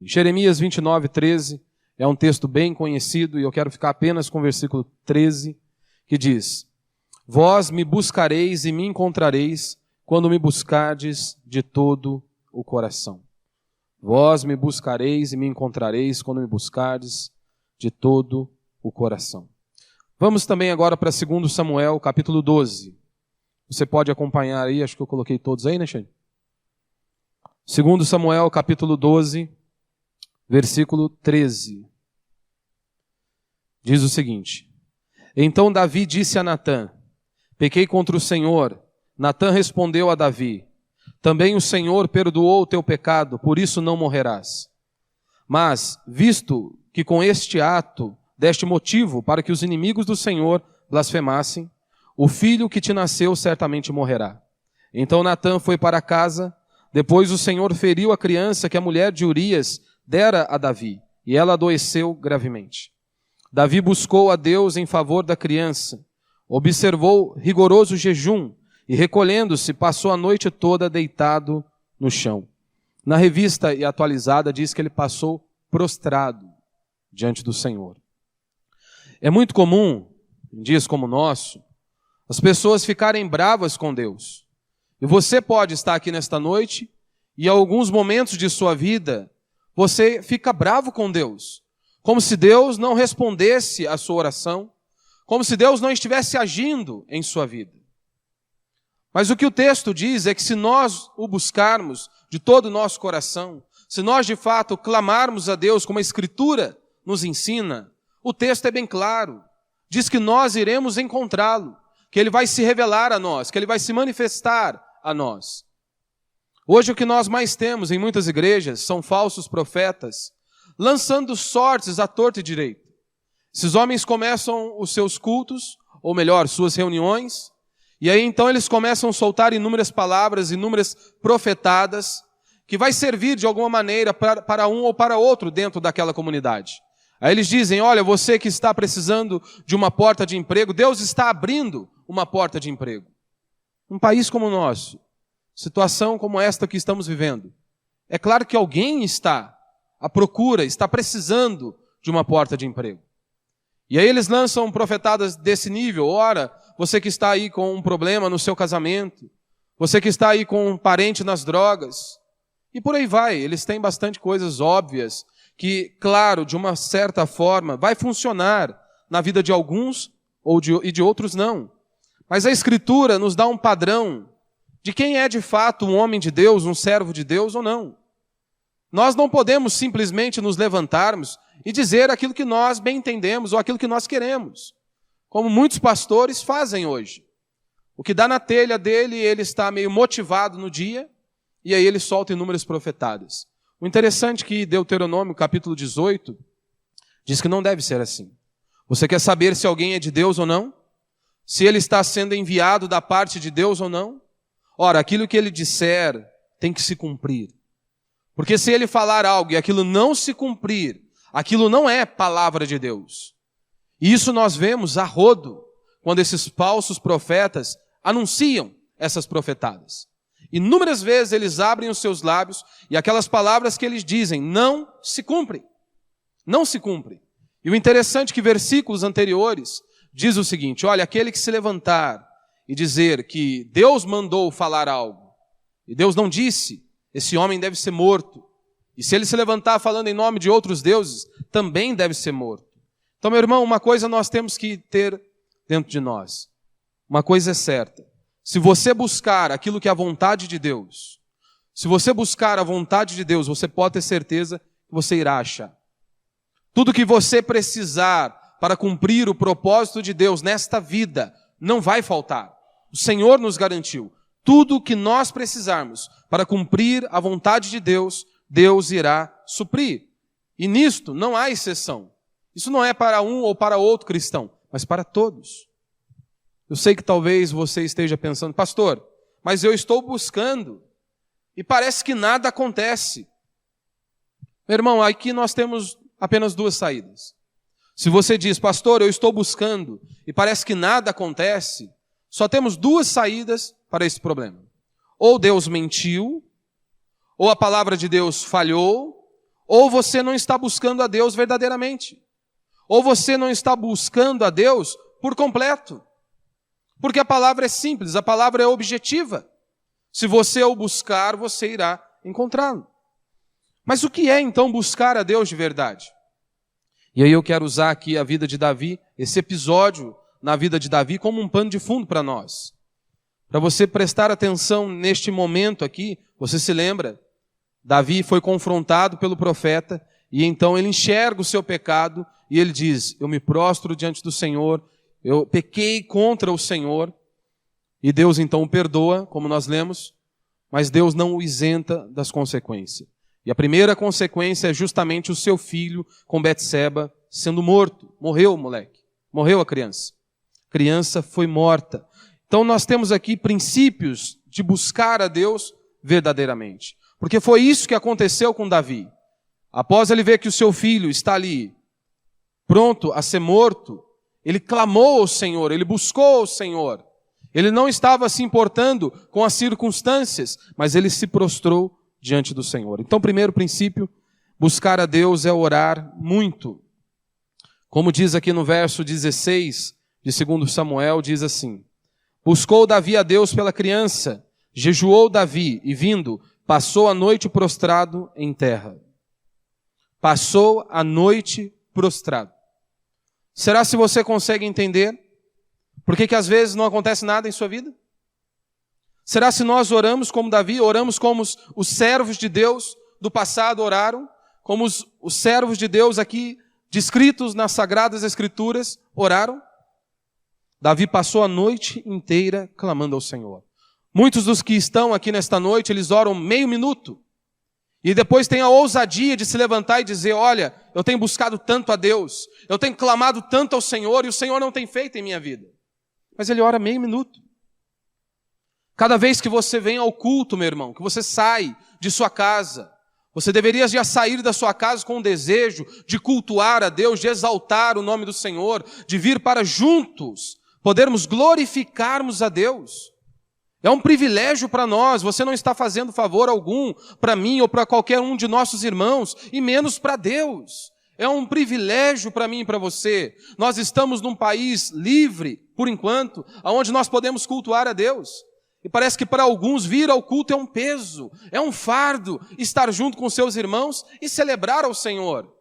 Jeremias 29, 13 é um texto bem conhecido e eu quero ficar apenas com o versículo 13, que diz: Vós me buscareis e me encontrareis quando me buscardes de todo o coração. Vós me buscareis e me encontrareis quando me buscardes de todo o coração. Vamos também agora para 2 Samuel, capítulo 12. Você pode acompanhar aí, acho que eu coloquei todos aí, né, Xande? 2 Samuel, capítulo 12, versículo 13. Diz o seguinte: Então Davi disse a Natã: Pequei contra o Senhor. Natã respondeu a Davi: Também o Senhor perdoou o teu pecado, por isso não morrerás. Mas, visto que com este ato deste motivo para que os inimigos do Senhor blasfemassem, o filho que te nasceu certamente morrerá. Então Natã foi para casa. Depois o Senhor feriu a criança que a mulher de Urias dera a Davi, e ela adoeceu gravemente. Davi buscou a Deus em favor da criança, observou rigoroso jejum e, recolhendo-se, passou a noite toda deitado no chão. Na revista e atualizada diz que ele passou prostrado diante do Senhor. É muito comum, em dias como o nosso, as pessoas ficarem bravas com Deus. E você pode estar aqui nesta noite e em alguns momentos de sua vida você fica bravo com Deus. Como se Deus não respondesse à sua oração, como se Deus não estivesse agindo em sua vida. Mas o que o texto diz é que se nós o buscarmos de todo o nosso coração, se nós de fato clamarmos a Deus como a Escritura nos ensina, o texto é bem claro. Diz que nós iremos encontrá-lo, que Ele vai se revelar a nós, que Ele vai se manifestar a nós. Hoje o que nós mais temos em muitas igrejas são falsos profetas, lançando sortes à torta e direito. Esses homens começam os seus cultos, ou melhor, suas reuniões, e aí então eles começam a soltar inúmeras palavras, inúmeras profetadas, que vai servir de alguma maneira para um ou para outro dentro daquela comunidade. Aí eles dizem: olha, você que está precisando de uma porta de emprego, Deus está abrindo uma porta de emprego. Um país como o nosso, situação como esta que estamos vivendo, é claro que alguém está à procura, está precisando de uma porta de emprego. E aí eles lançam profetadas desse nível. Ora, você que está aí com um problema no seu casamento, você que está aí com um parente nas drogas, e por aí vai. Eles têm bastante coisas óbvias que, claro, de uma certa forma, vai funcionar na vida de alguns e de outros não. Mas a Escritura nos dá um padrão de quem é de fato um homem de Deus, um servo de Deus ou não. Nós não podemos simplesmente nos levantarmos e dizer aquilo que nós bem entendemos ou aquilo que nós queremos, como muitos pastores fazem hoje. O que dá na telha dele, ele está meio motivado no dia, e aí ele solta inúmeras profetadas. O interessante é que Deuteronômio, capítulo 18, diz que não deve ser assim. Você quer saber se alguém é de Deus ou não? Se ele está sendo enviado da parte de Deus ou não? Ora, aquilo que ele disser tem que se cumprir. Porque se ele falar algo e aquilo não se cumprir, aquilo não é palavra de Deus. E isso nós vemos a rodo, quando esses falsos profetas anunciam essas profetadas. Inúmeras vezes eles abrem os seus lábios e aquelas palavras que eles dizem não se cumprem. Não se cumprem. E o interessante é que versículos anteriores diz o seguinte: olha, aquele que se levantar e dizer que Deus mandou falar algo, e Deus não disse, esse homem deve ser morto. E se ele se levantar falando em nome de outros deuses, também deve ser morto. Então, meu irmão, uma coisa nós temos que ter dentro de nós. Uma coisa é certa. Se você buscar aquilo que é a vontade de Deus, se você buscar a vontade de Deus, você pode ter certeza que você irá achar. Tudo que você precisar para cumprir o propósito de Deus nesta vida, não vai faltar. O Senhor nos garantiu. Tudo o que nós precisarmos para cumprir a vontade de Deus, Deus irá suprir. E nisto não há exceção. Isso não é para um ou para outro cristão, mas para todos. Eu sei que talvez você esteja pensando: pastor, mas eu estou buscando e parece que nada acontece. Meu irmão, aqui nós temos apenas duas saídas. Se você diz: pastor, eu estou buscando e parece que nada acontece, só temos duas saídas para esse problema. Ou Deus mentiu, ou a palavra de Deus falhou, ou você não está buscando a Deus verdadeiramente. Ou você não está buscando a Deus por completo. Porque a palavra é simples, a palavra é objetiva. Se você o buscar, você irá encontrá-lo. Mas o que é então buscar a Deus de verdade? E aí eu quero usar aqui a vida de Davi, esse episódio na vida de Davi, como um pano de fundo para nós. Para você prestar atenção neste momento aqui, você se lembra? Davi foi confrontado pelo profeta e então ele enxerga o seu pecado e ele diz: eu me prostro diante do Senhor, eu pequei contra o Senhor. E Deus então o perdoa, como nós lemos, mas Deus não o isenta das consequências. E a primeira consequência é justamente o seu filho com Betseba sendo morto. Morreu o moleque, morreu a criança. A criança foi morta. Então nós temos aqui princípios de buscar a Deus verdadeiramente. Porque foi isso que aconteceu com Davi. Após ele ver que o seu filho está ali, pronto a ser morto, ele clamou ao Senhor, ele buscou o Senhor. Ele não estava se importando com as circunstâncias, mas ele se prostrou diante do Senhor. Então, primeiro princípio, buscar a Deus é orar muito. Como diz aqui no verso 16 de 2 Samuel, diz assim: buscou Davi a Deus pela criança, jejuou Davi e vindo, passou a noite prostrado em terra. Passou a noite prostrado. Será se você consegue entender por que às vezes não acontece nada em sua vida? Será se nós oramos como Davi, oramos como os servos de Deus do passado oraram, como os servos de Deus aqui descritos nas Sagradas Escrituras oraram? Davi passou a noite inteira clamando ao Senhor. Muitos dos que estão aqui nesta noite, eles oram meio minuto. E depois tem a ousadia de se levantar e dizer: olha, eu tenho buscado tanto a Deus, eu tenho clamado tanto ao Senhor, e o Senhor não tem feito em minha vida. Mas ele ora meio minuto. Cada vez que você vem ao culto, meu irmão, que você sai de sua casa, você deveria já sair da sua casa com o desejo de cultuar a Deus, de exaltar o nome do Senhor, de vir para juntos podermos glorificarmos a Deus. É um privilégio para nós, você não está fazendo favor algum para mim ou para qualquer um de nossos irmãos, e menos para Deus. É um privilégio para mim e para você. Nós estamos num país livre, por enquanto, onde nós podemos cultuar a Deus. E parece que para alguns vir ao culto é um peso, é um fardo estar junto com seus irmãos e celebrar ao Senhor.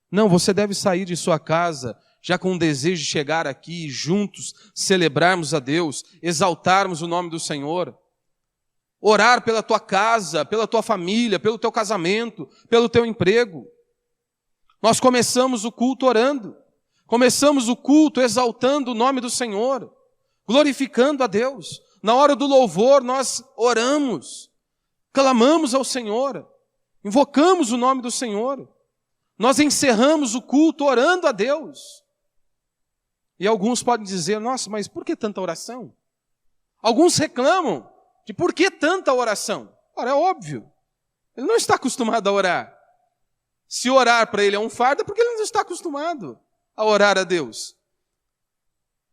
Não, você deve sair de sua casa já com o desejo de chegar aqui e juntos celebrarmos a Deus, exaltarmos o nome do Senhor. Orar pela tua casa, pela tua família, pelo teu casamento, pelo teu emprego. Nós começamos o culto orando, começamos o culto exaltando o nome do Senhor, glorificando a Deus. Na hora do louvor nós oramos, clamamos ao Senhor, invocamos o nome do Senhor. Nós encerramos o culto orando a Deus. E alguns podem dizer: nossa, mas por que tanta oração? Alguns reclamam de por que tanta oração. Ora, é óbvio, ele não está acostumado a orar. Se orar para ele é um fardo, é porque ele não está acostumado a orar a Deus.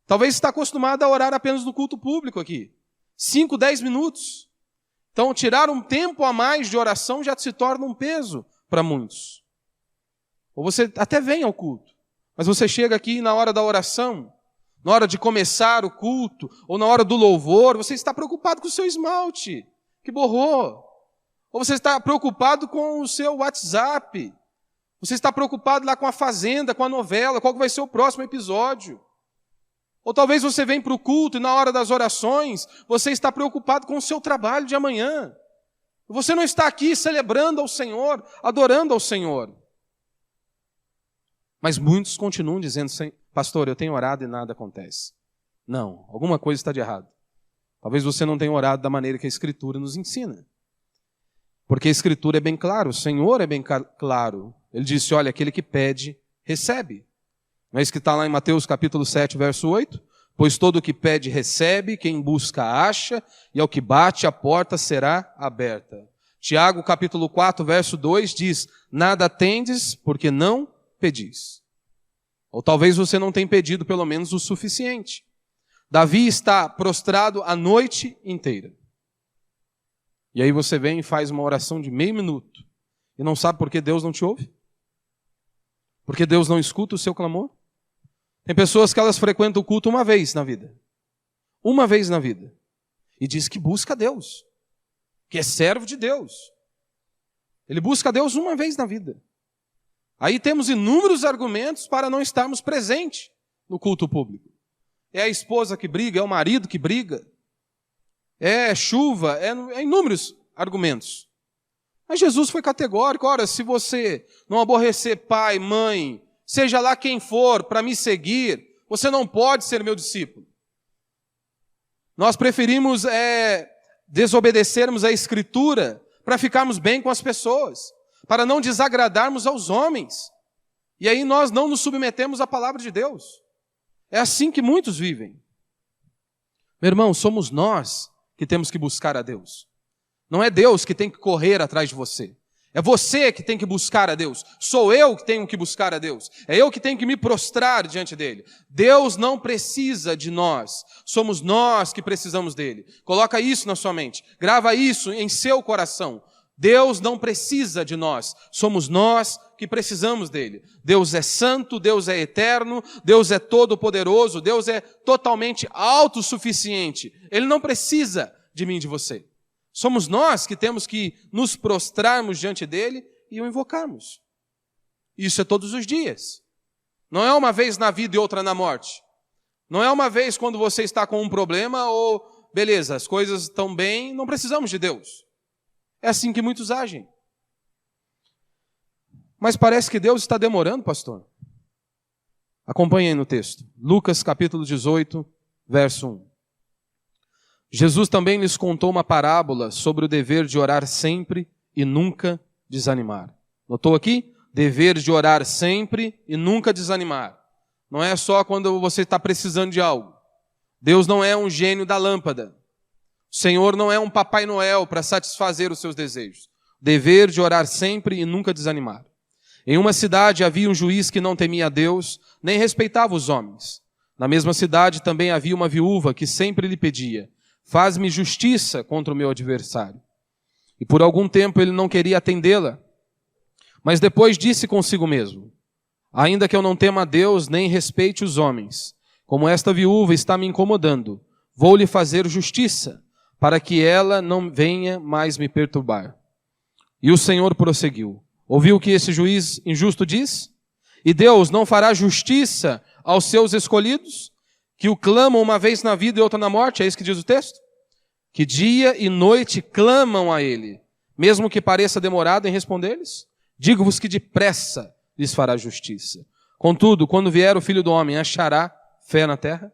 Talvez está acostumado a orar apenas no culto público aqui. 5, 10 minutos. Então, tirar um tempo a mais de oração já se torna um peso para muitos. Ou você até vem ao culto, mas você chega aqui na hora da oração, na hora de começar o culto, ou na hora do louvor, você está preocupado com o seu esmalte, que borrou. Ou você está preocupado com o seu WhatsApp. Você está preocupado lá com a fazenda, com a novela, qual vai ser o próximo episódio. Ou talvez você vem para o culto e na hora das orações, você está preocupado com o seu trabalho de amanhã. Você não está aqui celebrando ao Senhor, adorando ao Senhor. Mas muitos continuam dizendo: pastor, eu tenho orado e nada acontece. Não, alguma coisa está de errado. Talvez você não tenha orado da maneira que a Escritura nos ensina. Porque a Escritura é bem clara, o Senhor é bem claro. Ele disse: olha, aquele que pede, recebe. Não é isso que está lá em Mateus capítulo 7, verso 8? Pois todo o que pede, recebe, quem busca, acha, e ao que bate, a porta será aberta. Tiago capítulo 4, verso 2 diz: nada tendes, porque não pedis. Ou talvez você não tenha pedido pelo menos o suficiente. Davi está prostrado a noite inteira. E aí você vem e faz uma oração de meio minuto. E não sabe por que Deus não te ouve? Porque Deus não escuta o seu clamor? Tem pessoas que elas frequentam o culto uma vez na vida. Uma vez na vida. E diz que busca a Deus. Que é servo de Deus. Ele busca a Deus uma vez na vida. Aí temos inúmeros argumentos para não estarmos presentes no culto público. É a esposa que briga, é o marido que briga, é chuva, é inúmeros argumentos. Mas Jesus foi categórico: ora, se você não aborrecer pai, mãe, seja lá quem for, para me seguir, você não pode ser meu discípulo. Nós preferimos desobedecermos a Escritura para ficarmos bem com as pessoas, para não desagradarmos aos homens. E aí nós não nos submetemos à palavra de Deus. É assim que muitos vivem. Meu irmão, somos nós que temos que buscar a Deus. Não é Deus que tem que correr atrás de você. É você que tem que buscar a Deus. Sou eu que tenho que buscar a Deus. É eu que tenho que me prostrar diante dele. Deus não precisa de nós. Somos nós que precisamos dele. Coloca isso na sua mente. Grava isso em seu coração. Deus não precisa de nós. Somos nós que precisamos dele. Deus é santo, Deus é eterno, Deus é todo-poderoso, Deus é totalmente autossuficiente. Ele não precisa de mim e de você. Somos nós que temos que nos prostrarmos diante dele e o invocarmos. Isso é todos os dias. Não é uma vez na vida e outra na morte. Não é uma vez quando você está com um problema ou, beleza, as coisas estão bem, não precisamos de Deus. É assim que muitos agem. Mas parece que Deus está demorando, pastor. Acompanhe aí no texto. Lucas capítulo 18, verso 1. Jesus também lhes contou uma parábola sobre o dever de orar sempre e nunca desanimar. Notou aqui? Dever de orar sempre e nunca desanimar. Não é só quando você está precisando de algo. Deus não é um gênio da lâmpada. O Senhor não é um Papai Noel para satisfazer os seus desejos. Dever de orar sempre e nunca desanimar. Em uma cidade havia um juiz que não temia a Deus, nem respeitava os homens. Na mesma cidade também havia uma viúva que sempre lhe pedia: faz-me justiça contra o meu adversário. E por algum tempo ele não queria atendê-la. Mas depois disse consigo mesmo: ainda que eu não tema a Deus, nem respeite os homens, como esta viúva está me incomodando, vou-lhe fazer justiça, para que ela não venha mais me perturbar. E o Senhor prosseguiu: ouviu o que esse juiz injusto diz? E Deus não fará justiça aos seus escolhidos, que o clamam uma vez na vida e outra na morte? É isso que diz o texto? Que dia e noite clamam a ele, mesmo que pareça demorado em responder-lhes? Digo-vos que depressa lhes fará justiça. Contudo, quando vier o Filho do Homem, achará fé na terra?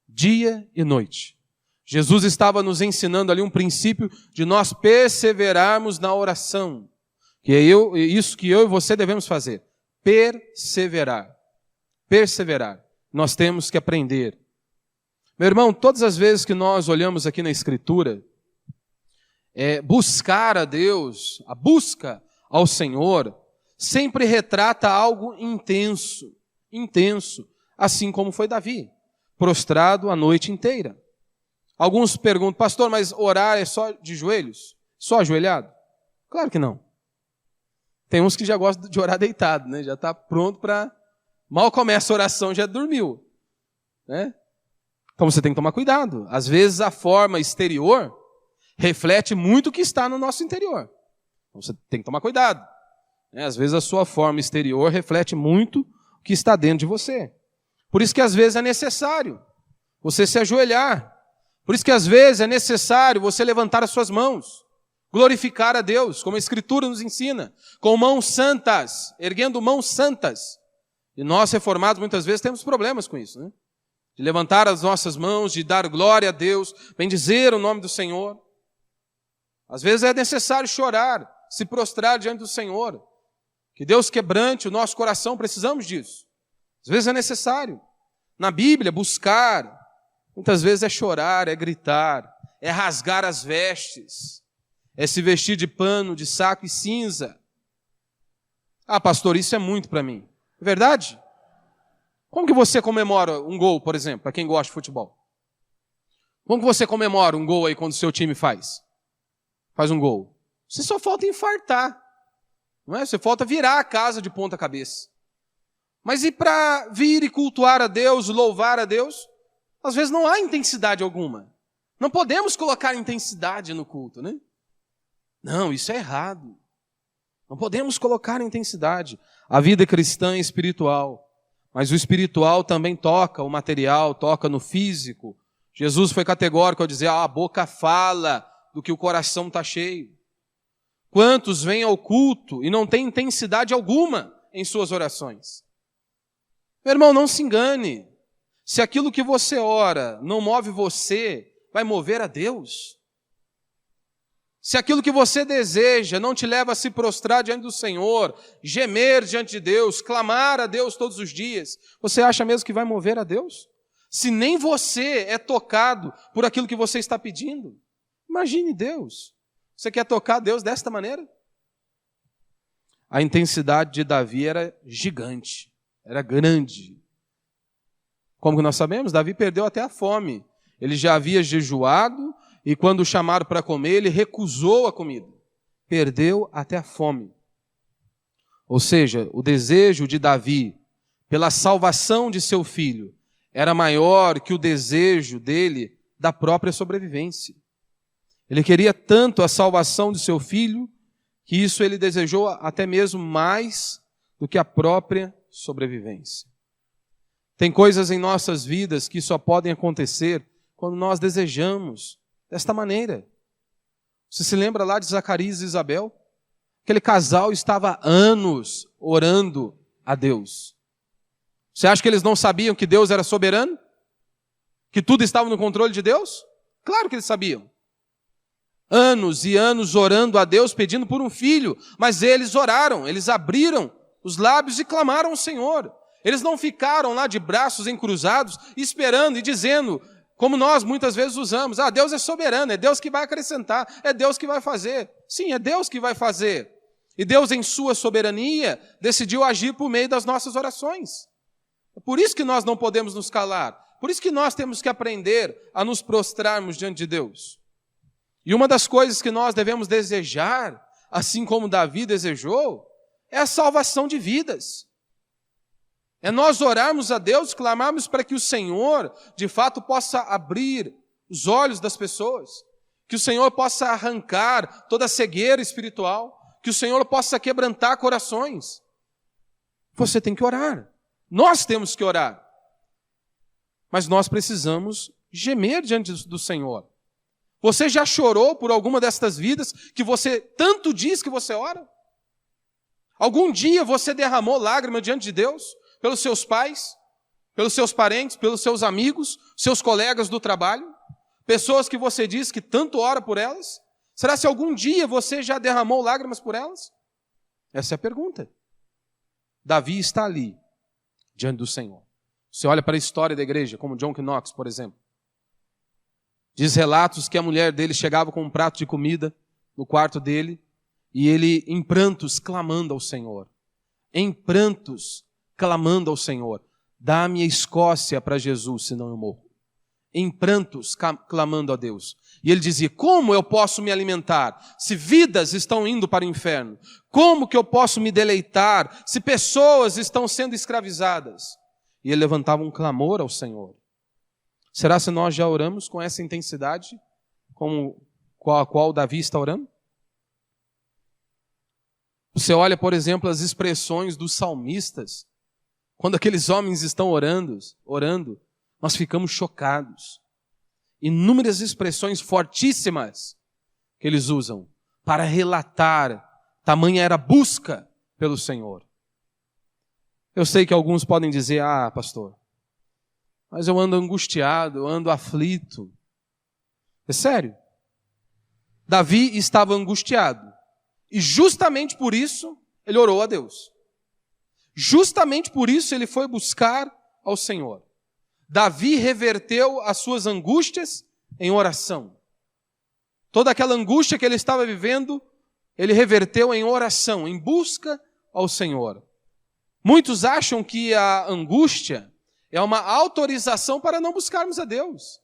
Dia e noite. Jesus estava nos ensinando ali um princípio de nós perseverarmos na oração. Que é isso que eu e você devemos fazer. Perseverar. Perseverar. Nós temos que aprender. Meu irmão, todas as vezes que nós olhamos aqui na Escritura, buscar a Deus, a busca ao Senhor, sempre retrata algo intenso, assim como foi Davi, prostrado a noite inteira. Alguns perguntam: pastor, mas orar é só de joelhos? Só ajoelhado? Claro que não. Tem uns que já gostam de orar deitado, né? Já está pronto para... Mal começa a oração, já dormiu, né? Então você tem que tomar cuidado. Às vezes a forma exterior reflete muito o que está no nosso interior. Então você tem que tomar cuidado. Às vezes a sua forma exterior reflete muito o que está dentro de você. Por isso que às vezes é necessário você se ajoelhar. Por isso que às vezes é necessário você levantar as suas mãos, glorificar a Deus, como a Escritura nos ensina, com mãos santas, erguendo mãos santas. E nós, reformados, muitas vezes temos problemas com isso, né? De levantar as nossas mãos, de dar glória a Deus, bendizer o nome do Senhor. Às vezes é necessário chorar, se prostrar diante do Senhor. Que Deus quebrante o nosso coração, precisamos disso. Às vezes é necessário. Na Bíblia, buscar, muitas vezes é chorar, é gritar, é rasgar as vestes, é se vestir de pano, de saco e cinza. Ah, pastor, isso é muito para mim. É verdade? Como que você comemora um gol, por exemplo, para quem gosta de futebol? Como que você comemora um gol aí quando o seu time faz um gol? Você só falta infartar. Não é? Você falta virar a casa de ponta cabeça. Mas e para vir e cultuar a Deus, louvar a Deus? Às vezes não há intensidade alguma. Não podemos colocar intensidade no culto, né? Não, isso é errado. Não podemos colocar intensidade. A vida cristã é espiritual, mas o espiritual também toca o material, toca no físico. Jesus foi categórico ao dizer, a boca fala do que o coração está cheio. Quantos vêm ao culto e não têm intensidade alguma em suas orações? Meu irmão, não se engane. Se aquilo que você ora não move você, vai mover a Deus. Se aquilo que você deseja não te leva a se prostrar diante do Senhor, gemer diante de Deus, clamar a Deus todos os dias, você acha mesmo que vai mover a Deus? Se nem você é tocado por aquilo que você está pedindo, imagine Deus. Você quer tocar a Deus desta maneira? A intensidade de Davi era gigante, era grande. Como que nós sabemos? Davi perdeu até a fome. Ele já havia jejuado e quando o chamaram para comer, ele recusou a comida. Perdeu até a fome. Ou seja, o desejo de Davi pela salvação de seu filho era maior que o desejo dele da própria sobrevivência. Ele queria tanto a salvação de seu filho, que isso ele desejou até mesmo mais do que a própria sobrevivência. Tem coisas em nossas vidas que só podem acontecer quando nós desejamos desta maneira. Você se lembra lá de Zacarias e Isabel? Aquele casal estava há anos orando a Deus. Você acha que eles não sabiam que Deus era soberano? Que tudo estava no controle de Deus? Claro que eles sabiam. Anos e anos orando a Deus, pedindo por um filho, mas eles oraram, eles abriram os lábios e clamaram ao Senhor. Eles não ficaram lá de braços encruzados, esperando e dizendo, como nós muitas vezes usamos, Deus é soberano, é Deus que vai acrescentar, é Deus que vai fazer. Sim, é Deus que vai fazer. E Deus, em sua soberania, decidiu agir por meio das nossas orações. É por isso que nós não podemos nos calar, por isso que nós temos que aprender a nos prostrarmos diante de Deus. E uma das coisas que nós devemos desejar, assim como Davi desejou, é a salvação de vidas. É nós orarmos a Deus, clamarmos para que o Senhor, de fato, possa abrir os olhos das pessoas, que o Senhor possa arrancar toda a cegueira espiritual, que o Senhor possa quebrantar corações. Você tem que orar. Nós temos que orar. Mas nós precisamos gemer diante do Senhor. Você já chorou por alguma destas vidas que você tanto diz que você ora? Algum dia você derramou lágrima diante de Deus? Pelos seus pais? Pelos seus parentes? Pelos seus amigos? Seus colegas do trabalho? Pessoas que você diz que tanto ora por elas? Será se algum dia você já derramou lágrimas por elas? Essa é a pergunta. Davi está ali, diante do Senhor. Você olha para a história da igreja, como John Knox, por exemplo. Diz relatos que a mulher dele chegava com um prato de comida no quarto dele e ele, em prantos, clamando ao Senhor. Em prantos, clamando ao Senhor. Dá-me a Escócia para Jesus, senão eu morro. Em prantos, clamando a Deus. E ele dizia, como eu posso me alimentar se vidas estão indo para o inferno? Como que eu posso me deleitar se pessoas estão sendo escravizadas? E ele levantava um clamor ao Senhor. Será se nós já oramos com essa intensidade, com a qual Davi está orando? Você olha, por exemplo, as expressões dos salmistas. Quando aqueles homens estão orando, nós ficamos chocados. Inúmeras expressões fortíssimas que eles usam para relatar tamanha era a busca pelo Senhor. Eu sei que alguns podem dizer, pastor, mas eu ando angustiado, eu ando aflito. É sério. Davi estava angustiado. E justamente por isso, ele orou a Deus. Justamente por isso, ele foi buscar ao Senhor. Davi reverteu as suas angústias em oração. Toda aquela angústia que ele estava vivendo, ele reverteu em oração, em busca ao Senhor. Muitos acham que a angústia é uma autorização para não buscarmos a Deus.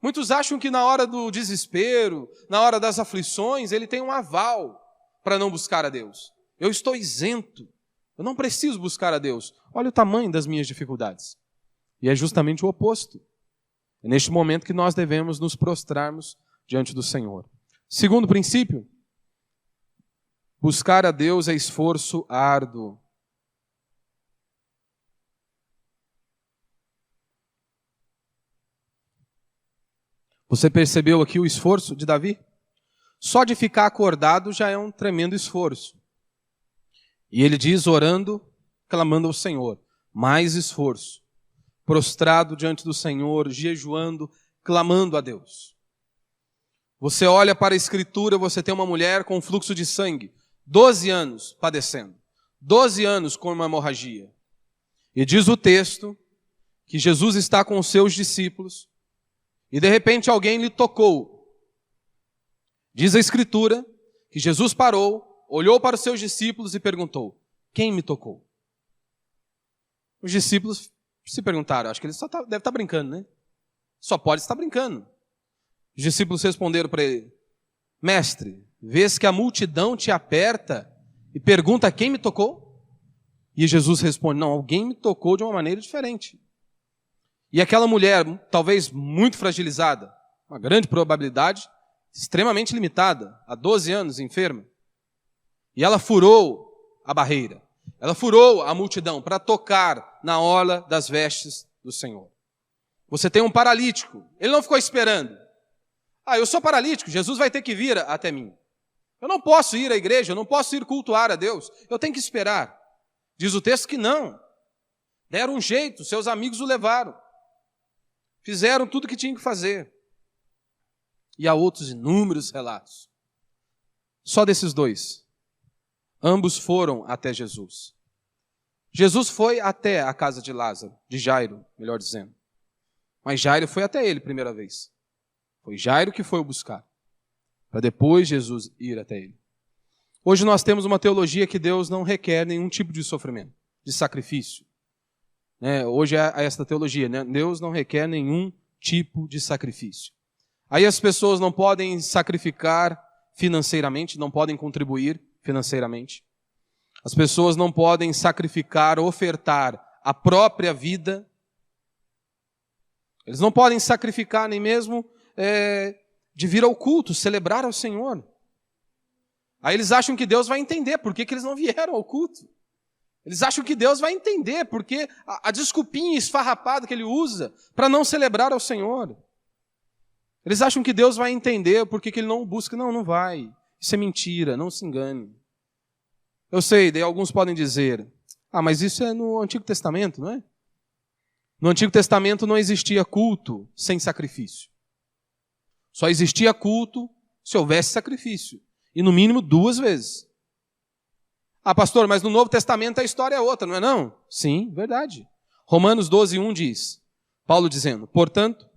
Muitos acham que na hora do desespero, na hora das aflições, ele tem um aval para não buscar a Deus. Eu estou isento. Eu não preciso buscar a Deus. Olha o tamanho das minhas dificuldades. E é justamente o oposto. É neste momento que nós devemos nos prostrarmos diante do Senhor. Segundo princípio, buscar a Deus é esforço árduo. Você percebeu aqui o esforço de Davi? Só de ficar acordado já é um tremendo esforço. E ele diz, orando, clamando ao Senhor, mais esforço. Prostrado diante do Senhor, jejuando, clamando a Deus. Você olha para a Escritura, você tem uma mulher com fluxo de sangue, 12 anos padecendo, 12 anos com uma hemorragia. E diz o texto que Jesus está com os seus discípulos e de repente alguém lhe tocou. Diz a Escritura que Jesus parou, olhou para os seus discípulos e perguntou, quem me tocou? Os discípulos se perguntaram, acho que ele deve estar brincando, né? Só pode estar brincando. Os discípulos responderam para ele, mestre, vês que a multidão te aperta e pergunta quem me tocou? E Jesus responde, não, alguém me tocou de uma maneira diferente. E aquela mulher, talvez muito fragilizada, uma grande probabilidade, extremamente limitada, há 12 anos enferma, e ela furou a barreira, ela furou a multidão para tocar na orla das vestes do Senhor. Você tem um paralítico, ele não ficou esperando. Eu sou paralítico, Jesus vai ter que vir até mim. Eu não posso ir à igreja, eu não posso ir cultuar a Deus, eu tenho que esperar. Diz o texto que não. Deram um jeito, seus amigos o levaram. Fizeram tudo o que tinham que fazer. E há outros inúmeros relatos. Só desses dois. Ambos foram até Jesus. Jesus foi até a casa de Lázaro, de Jairo, melhor dizendo. Mas Jairo foi até ele primeira vez. Foi Jairo que foi o buscar, para depois Jesus ir até ele. Hoje nós temos uma teologia que Deus não requer nenhum tipo de sofrimento, de sacrifício. Hoje é esta teologia, né? Deus não requer nenhum tipo de sacrifício. Aí as pessoas não podem sacrificar financeiramente, não podem contribuir financeiramente. As pessoas não podem sacrificar, ofertar a própria vida. Eles não podem sacrificar nem mesmo de vir ao culto, celebrar ao Senhor. Aí eles acham que Deus vai entender por que eles não vieram ao culto. Eles acham que Deus vai entender porque a desculpinha esfarrapada que ele usa para não celebrar ao Senhor. Eles acham que Deus vai entender por que ele não busca. Não, não vai. Isso é mentira, não se engane. Eu sei, daí alguns podem dizer, mas isso é no Antigo Testamento, não é? No Antigo Testamento não existia culto sem sacrifício. Só existia culto se houvesse sacrifício. E no mínimo 2 vezes. Pastor, mas no Novo Testamento a história é outra, não é não? Sim, verdade. Romanos 12:1 diz, Paulo dizendo, portanto,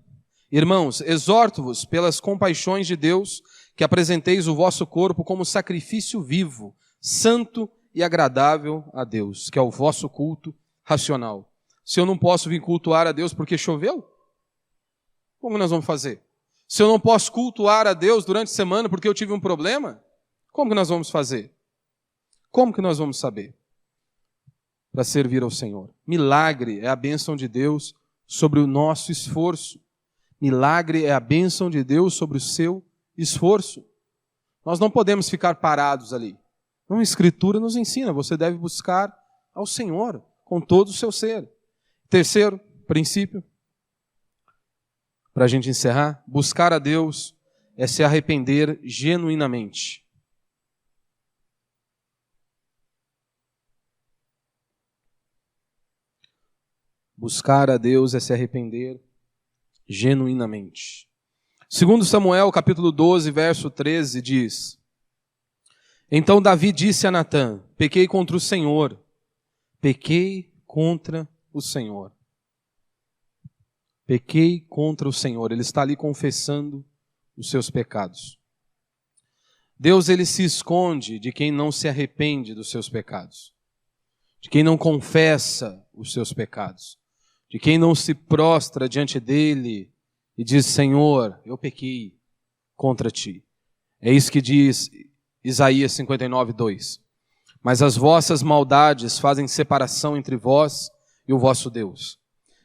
irmãos, exorto-vos pelas compaixões de Deus que apresenteis o vosso corpo como sacrifício vivo, santo e agradável a Deus, que é o vosso culto racional. Se eu não posso vir cultuar a Deus porque choveu, como nós vamos fazer? Se eu não posso cultuar a Deus durante a semana porque eu tive um problema, como que nós vamos fazer? Como que nós vamos saber? Para servir ao Senhor. Milagre é a bênção de Deus sobre o nosso esforço. Milagre é a bênção de Deus sobre o seu esforço. Nós não podemos ficar parados ali. Então, a Escritura nos ensina, você deve buscar ao Senhor com todo o seu ser. Terceiro princípio, para a gente encerrar, buscar a Deus é se arrepender genuinamente. Buscar a Deus é se arrepender genuinamente. Segundo Samuel, capítulo 12, verso 13, diz, então Davi disse a Natã, pequei contra o Senhor, pequei contra o Senhor. Pequei contra o Senhor. Ele está ali confessando os seus pecados. Deus, ele se esconde de quem não se arrepende dos seus pecados, de quem não confessa os seus pecados, de quem não se prostra diante dele e diz, Senhor, eu pequei contra ti. É isso que diz Isaías 59:2. Mas as vossas maldades fazem separação entre vós e o vosso Deus.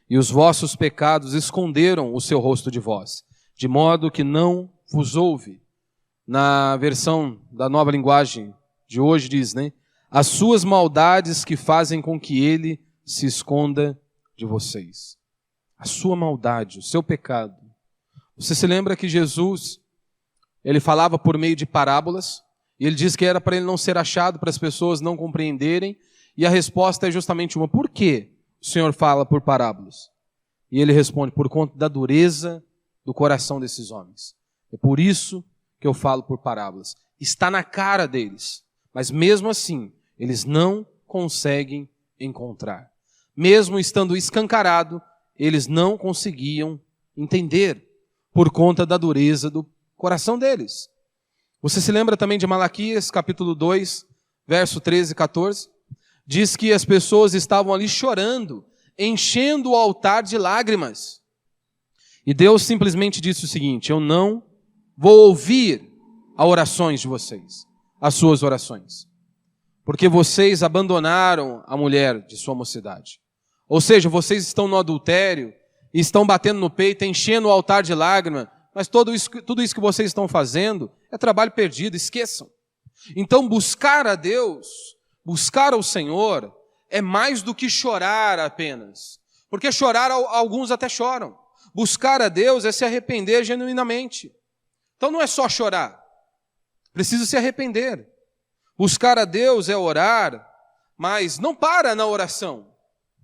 E os vossos pecados esconderam o seu rosto de vós, de modo que não vos ouve. Na versão da Nova Linguagem de hoje diz, né? As suas maldades que fazem com que ele se esconda de vocês. A sua maldade, o seu pecado. Você se lembra que Jesus, ele falava por meio de parábolas, e ele diz que era para ele não ser achado, para as pessoas não compreenderem, e a resposta é justamente uma: por que o Senhor fala por parábolas? E ele responde: por conta da dureza do coração desses homens. É por isso que eu falo por parábolas. Está na cara deles, mas mesmo assim, eles não conseguem encontrar. Mesmo estando escancarado, eles não conseguiam entender, por conta da dureza do coração deles. Você se lembra também de Malaquias, capítulo 2, verso 13 e 14? Diz que as pessoas estavam ali chorando, enchendo o altar de lágrimas. E Deus simplesmente disse o seguinte: eu não vou ouvir as orações de vocês, as suas orações, porque vocês abandonaram a mulher de sua mocidade. Ou seja, vocês estão no adultério, e estão batendo no peito, enchendo o altar de lágrimas, mas tudo isso que vocês estão fazendo é trabalho perdido, esqueçam. Então buscar a Deus, buscar ao Senhor, é mais do que chorar apenas. Porque chorar, alguns até choram. Buscar a Deus é se arrepender genuinamente. Então não é só chorar, precisa se arrepender. Buscar a Deus é orar, mas não para na oração.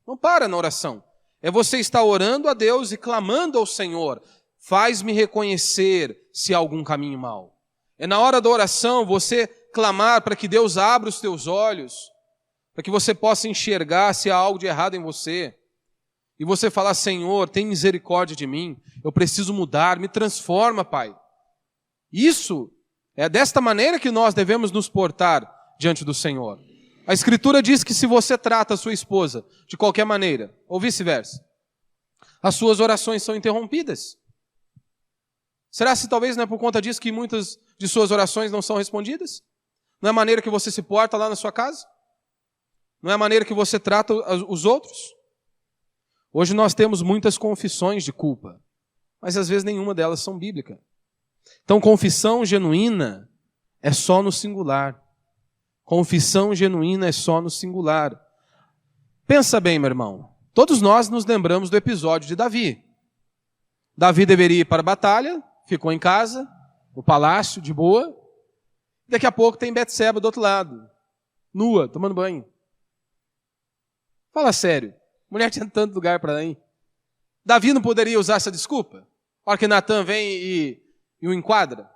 Não para na oração. É você estar orando a Deus e clamando ao Senhor: faz-me reconhecer se há algum caminho mau. É na hora da oração você clamar para que Deus abra os teus olhos, para que você possa enxergar se há algo de errado em você. E você falar: Senhor, tem misericórdia de mim, eu preciso mudar, me transforma, Pai. Isso é desta maneira que nós devemos nos portar diante do Senhor. A Escritura diz que se você trata a sua esposa de qualquer maneira, ou vice-versa, as suas orações são interrompidas. Será se talvez não é por conta disso que muitas de suas orações não são respondidas? Não é a maneira que você se porta lá na sua casa? Não é a maneira que você trata os outros? Hoje nós temos muitas confissões de culpa, mas às vezes nenhuma delas são bíblicas. Então confissão genuína é só no singular. Confissão genuína é só no singular. Pensa bem, meu irmão. Todos nós nos lembramos do episódio de Davi. Davi deveria ir para a batalha, ficou em casa, no palácio, de boa. Daqui a pouco tem Betseba do outro lado, nua, tomando banho. Fala sério, mulher tinha tanto lugar para ir. Davi não poderia usar essa desculpa? A hora que Natan vem e o enquadra.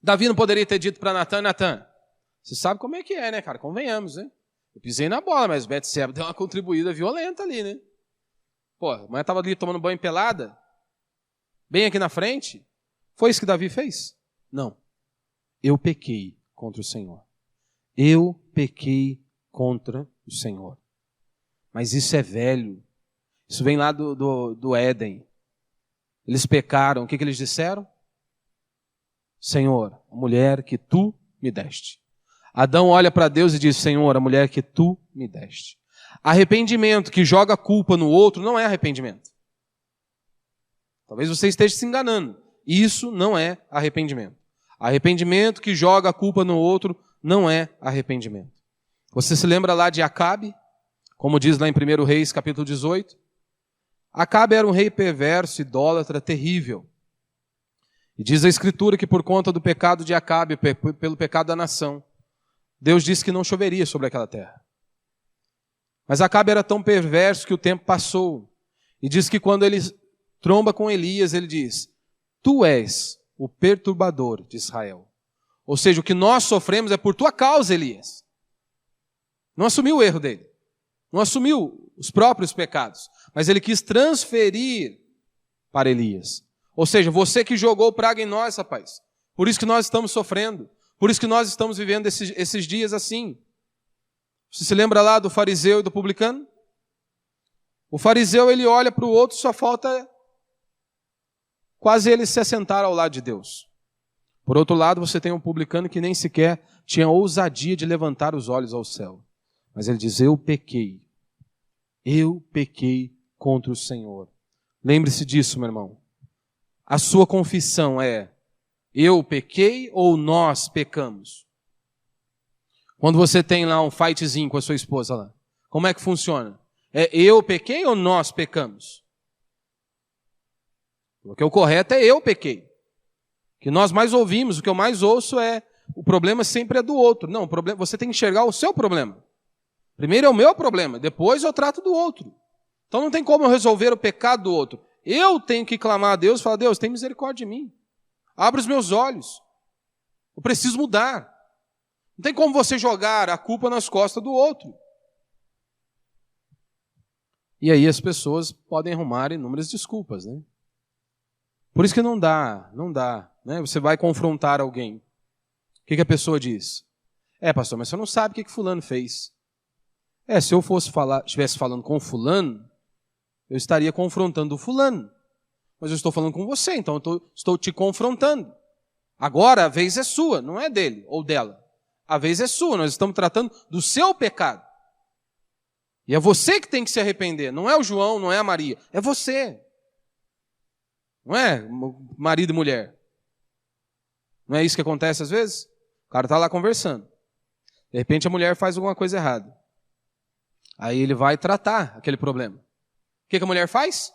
Davi não poderia ter dito para Natan: Natan, você sabe como é que é, né, cara? Convenhamos, né? Eu pisei na bola, mas Betseba deu uma contribuída violenta ali, né? Pô, a mulher estava ali tomando banho pelada, bem aqui na frente. Foi isso que Davi fez? Não. Eu pequei contra o Senhor. Eu pequei contra o Senhor. Mas isso é velho. Isso vem lá do Éden. Eles pecaram. O que eles disseram? Senhor, a mulher que tu me deste. Adão olha para Deus e diz: Senhor, a mulher que tu me deste. Arrependimento que joga a culpa no outro não é arrependimento. Talvez você esteja se enganando. Isso não é arrependimento. Arrependimento que joga a culpa no outro não é arrependimento. Você se lembra lá de Acabe? Como diz lá em 1 Reis, capítulo 18. Acabe era um rei perverso, idólatra, terrível. E diz a Escritura que por conta do pecado de Acabe, pelo pecado da nação, Deus disse que não choveria sobre aquela terra. Mas Acabe era tão perverso que o tempo passou. E diz que quando ele tromba com Elias, ele diz: tu és o perturbador de Israel. Ou seja, o que nós sofremos é por tua causa, Elias. Não assumiu o erro dele. Não assumiu os próprios pecados. Mas ele quis transferir para Elias. Ou seja, você que jogou praga em nós, rapaz. Por isso que nós estamos sofrendo. Por isso que nós estamos vivendo esses dias assim. Você se lembra lá do fariseu e do publicano? O fariseu, ele olha para o outro, só falta quase ele se assentar ao lado de Deus. Por outro lado, você tem um publicano que nem sequer tinha a ousadia de levantar os olhos ao céu. Mas ele diz, eu pequei contra o Senhor. Lembre-se disso, meu irmão. A sua confissão é, eu pequei ou nós pecamos? Quando você tem lá um fightzinho com a sua esposa lá, como é que funciona? É eu pequei ou nós pecamos? Porque o correto é eu pequei. O que nós mais ouvimos, o que eu mais ouço é, o problema sempre é do outro. Não, você tem que enxergar o seu problema. Primeiro é o meu problema, depois eu trato do outro. Então não tem como eu resolver o pecado do outro. Eu tenho que clamar a Deus e falar, Deus, tem misericórdia de mim. Abre os meus olhos. Eu preciso mudar. Não tem como você jogar a culpa nas costas do outro. E aí as pessoas podem arrumar inúmeras desculpas, né? Por isso que não dá, né? Você vai confrontar alguém. O que a pessoa diz? Pastor, mas você não sabe o que fulano fez. Se eu estivesse falando com fulano, eu estaria confrontando o fulano. Mas eu estou falando com você, então eu estou te confrontando. Agora a vez é sua, não é dele ou dela. A vez é sua, nós estamos tratando do seu pecado. E é você que tem que se arrepender, não é o João, não é a Maria, é você. Não é marido e mulher. Não é isso que acontece às vezes? O cara está lá conversando. De repente a mulher faz alguma coisa errada. Aí ele vai tratar aquele problema. O que a mulher faz?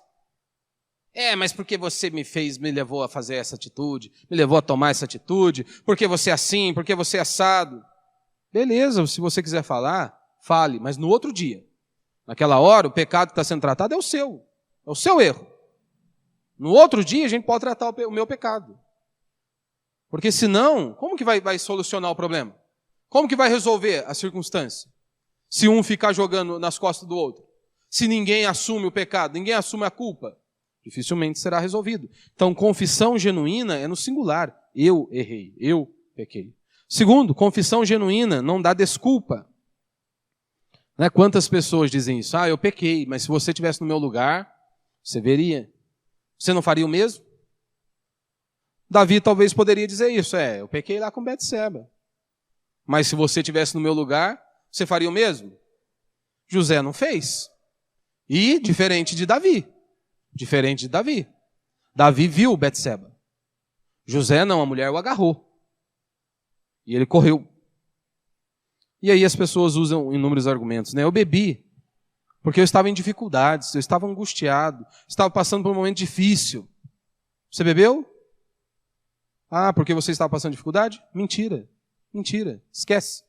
Mas porque você me levou a fazer essa atitude, me levou a tomar essa atitude, porque você é assim, porque você é assado. Beleza, se você quiser falar, fale, mas no outro dia. Naquela hora, o pecado que está sendo tratado é o seu erro. No outro dia, a gente pode tratar o meu pecado. Porque senão, como que vai solucionar o problema? Como que vai resolver a circunstância? Se um ficar jogando nas costas do outro. Se ninguém assume o pecado, ninguém assume a culpa, dificilmente será resolvido. Então, confissão genuína é no singular. Eu errei, eu pequei. Segundo, confissão genuína não dá desculpa. Né? Quantas pessoas dizem isso? Eu pequei, mas se você estivesse no meu lugar, você veria. Você não faria o mesmo? Davi talvez poderia dizer isso. Eu pequei lá com Betseba. Mas se você estivesse no meu lugar, você faria o mesmo? José não fez. E diferente de Davi. Davi viu Betseba. José não, a mulher o agarrou. E ele correu. E aí as pessoas usam inúmeros argumentos, né? Eu bebi porque eu estava em dificuldades, eu estava angustiado, estava passando por um momento difícil. Você bebeu? Porque você estava passando dificuldade? Mentira, esquece.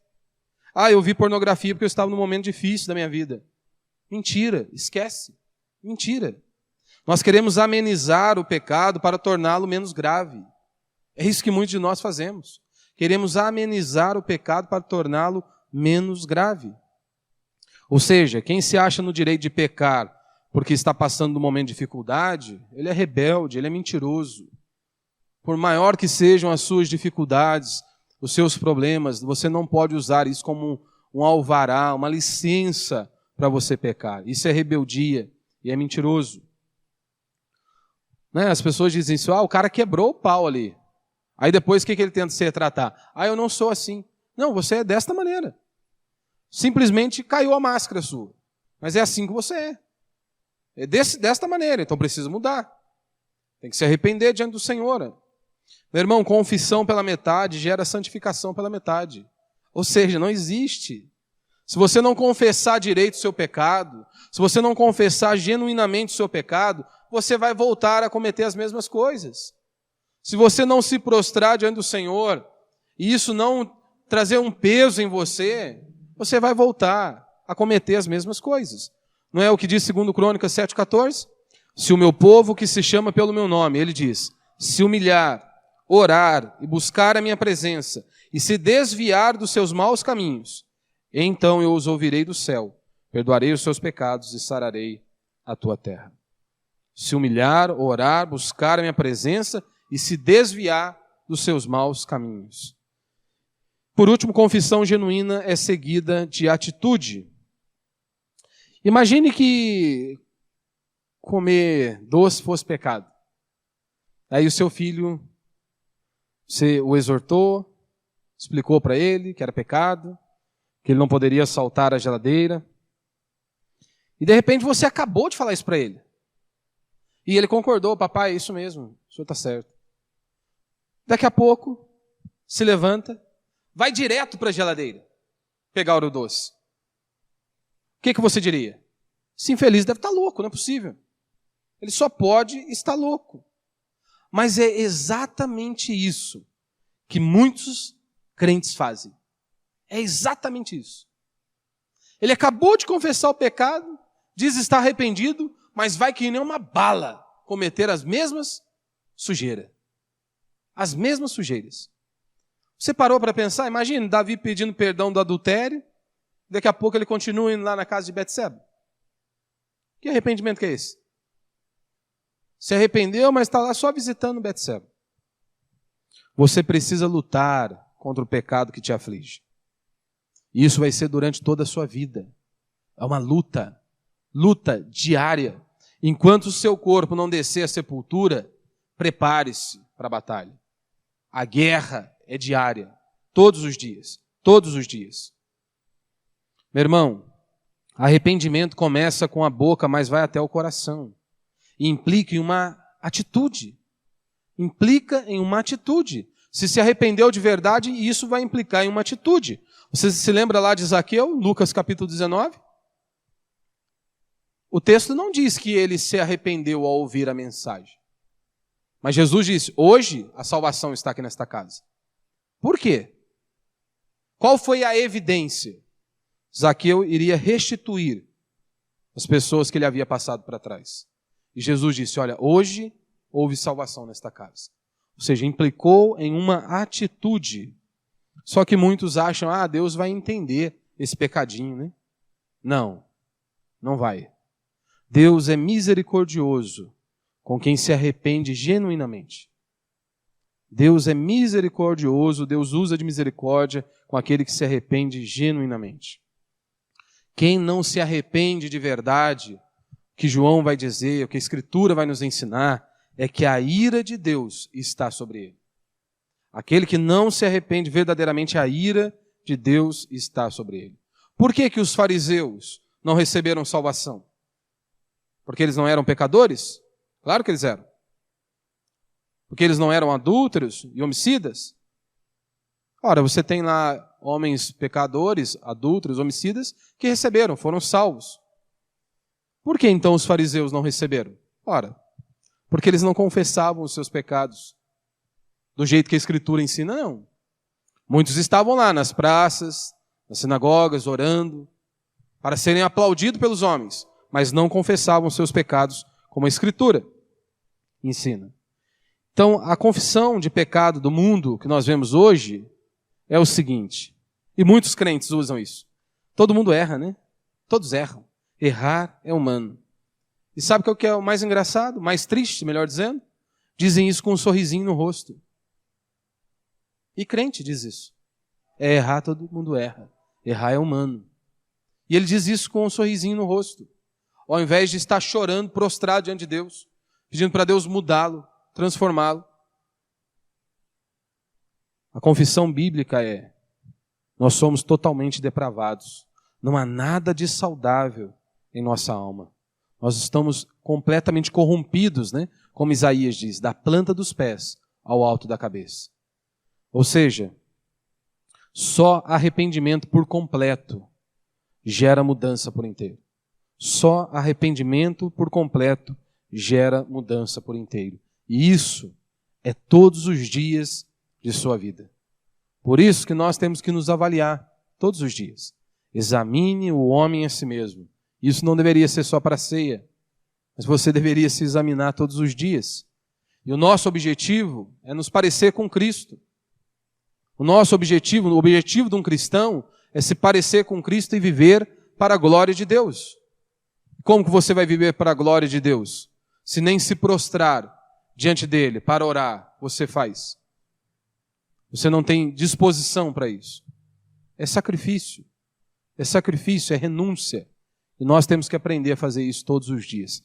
Eu vi pornografia porque eu estava num momento difícil da minha vida. Mentira, esquece. Mentira. Nós queremos amenizar o pecado para torná-lo menos grave. É isso que muitos de nós fazemos. Queremos amenizar o pecado para torná-lo menos grave. Ou seja, quem se acha no direito de pecar porque está passando um momento de dificuldade, ele é rebelde, ele é mentiroso. Por maior que sejam as suas dificuldades, os seus problemas, você não pode usar isso como um alvará, uma licença para você pecar. Isso é rebeldia e é mentiroso. Né? As pessoas dizem isso, o cara quebrou o pau ali. Aí depois o que ele tenta se retratar? Eu não sou assim. Não, você é desta maneira. Simplesmente caiu a máscara sua. Mas é assim que você é. É desta maneira, então precisa mudar. Tem que se arrepender diante do Senhor. Meu irmão, confissão pela metade gera santificação pela metade. Ou seja, não existe. Se você não confessar direito o seu pecado, se você não confessar genuinamente o seu pecado, você vai voltar a cometer as mesmas coisas. Se você não se prostrar diante do Senhor, e isso não trazer um peso em você, você vai voltar a cometer as mesmas coisas. Não é o que diz 2 Crônicas 7,14? Se o meu povo que se chama pelo meu nome, ele diz, se humilhar, orar e buscar a minha presença, e se desviar dos seus maus caminhos, então eu os ouvirei do céu, perdoarei os seus pecados e sararei a tua terra. Se humilhar, orar, buscar a minha presença e se desviar dos seus maus caminhos. Por último, confissão genuína é seguida de atitude. Imagine que comer doce fosse pecado. Aí o seu filho, você o exortou, explicou para ele que era pecado, que ele não poderia saltar a geladeira. E de repente você acabou de falar isso para ele. E ele concordou, papai, é isso mesmo, o senhor está certo. Daqui a pouco, se levanta, vai direto para a geladeira, pegar o doce. O que você diria? Esse infeliz deve estar louco, não é possível. Ele só pode estar louco. Mas é exatamente isso que muitos crentes fazem. É exatamente isso. Ele acabou de confessar o pecado, diz estar arrependido, mas vai que nem uma bala cometer as mesmas sujeiras. As mesmas sujeiras. Você parou para pensar? Imagina Davi pedindo perdão do adultério, daqui a pouco ele continua indo lá na casa de Betseba. Que arrependimento que é esse? Se arrependeu, mas está lá só visitando Betseba. Você precisa lutar contra o pecado que te aflige. E isso vai ser durante toda a sua vida. É uma luta diária. Enquanto o seu corpo não descer à sepultura, prepare-se para a batalha. A guerra é diária, todos os dias, todos os dias. Meu irmão, arrependimento começa com a boca, mas vai até o coração. E implica em uma atitude. Implica em uma atitude. Se arrependeu de verdade, isso vai implicar em uma atitude. Você se lembra lá de Zaqueu, Lucas capítulo 19? O texto não diz que ele se arrependeu ao ouvir a mensagem. Mas Jesus disse, hoje a salvação está aqui nesta casa. Por quê? Qual foi a evidência? Zaqueu iria restituir as pessoas que ele havia passado para trás. E Jesus disse, olha, hoje houve salvação nesta casa. Ou seja, implicou em uma atitude. Só que muitos acham, Deus vai entender esse pecadinho, né? Não, não vai. Deus é misericordioso com quem se arrepende genuinamente. Deus é misericordioso, Deus usa de misericórdia com aquele que se arrepende genuinamente. Quem não se arrepende de verdade, o que João vai dizer, o que a Escritura vai nos ensinar, é que a ira de Deus está sobre ele. Aquele que não se arrepende verdadeiramente, a ira de Deus está sobre ele. Por que os fariseus não receberam salvação? Porque eles não eram pecadores? Claro que eles eram. Porque eles não eram adúlteros e homicidas? Ora, você tem lá homens pecadores, adúlteros, homicidas, que receberam, foram salvos. Por que então os fariseus não receberam? Ora, porque eles não confessavam os seus pecados do jeito que a Escritura ensina, não. Muitos estavam lá nas praças, nas sinagogas, orando, para serem aplaudidos pelos homens, mas não confessavam os seus pecados como a Escritura ensina. Então, a confissão de pecado do mundo que nós vemos hoje é o seguinte, e muitos crentes usam isso. Todo mundo erra, né? Todos erram. Errar é humano. E sabe o que é o mais engraçado, mais triste, melhor dizendo? Dizem isso com um sorrisinho no rosto. E crente diz isso. É errar, todo mundo erra. Errar é humano. E ele diz isso com um sorrisinho no rosto. Ao invés de estar chorando, prostrado diante de Deus, pedindo para Deus mudá-lo, transformá-lo. A confissão bíblica é, nós somos totalmente depravados. Não há nada de saudável em nossa alma. Nós estamos completamente corrompidos, né? Como Isaías diz, da planta dos pés ao alto da cabeça. Ou seja, só arrependimento por completo gera mudança por inteiro. Só arrependimento por completo gera mudança por inteiro. E isso é todos os dias de sua vida. Por isso que nós temos que nos avaliar todos os dias. Examine o homem a si mesmo. Isso não deveria ser só para a ceia, mas você deveria se examinar todos os dias. E o nosso objetivo é nos parecer com Cristo. O objetivo de um cristão é se parecer com Cristo e viver para a glória de Deus. Como que você vai viver para a glória de Deus? Se nem se prostrar diante dele para orar, você faz. Você não tem disposição para isso. É sacrifício, é renúncia. E nós temos que aprender a fazer isso todos os dias.